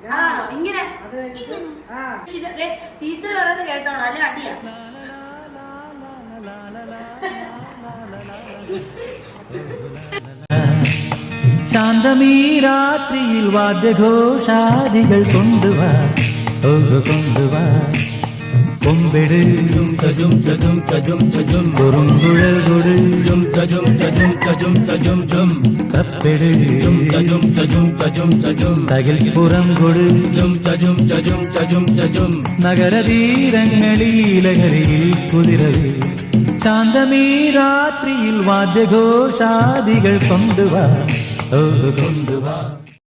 അതാണോ ഇങ്ങനെ ടീച്ചർ പറയുന്നത് കേട്ടോളൂ അല്ലെ അടിയാ. ശാന്തമീ രാത്രിയിൽ വാദ്യഘോഷാദികൾ കൊണ്ടുവാ കൊണ്ടുവാ കൊമ്പെട് കുറുങ്കുഴൽ കൊട് കപ്പെട് തകിൽപ്പുറം കൊട് നഗരതീരങ്ങളിലകരിയിൽ കുതിരവേ ശാന്തമീ രാത്രിയിൽ വാദ്യഘോഷാദികൾ കൊണ്ടുവാ കൊണ്ടുവാ.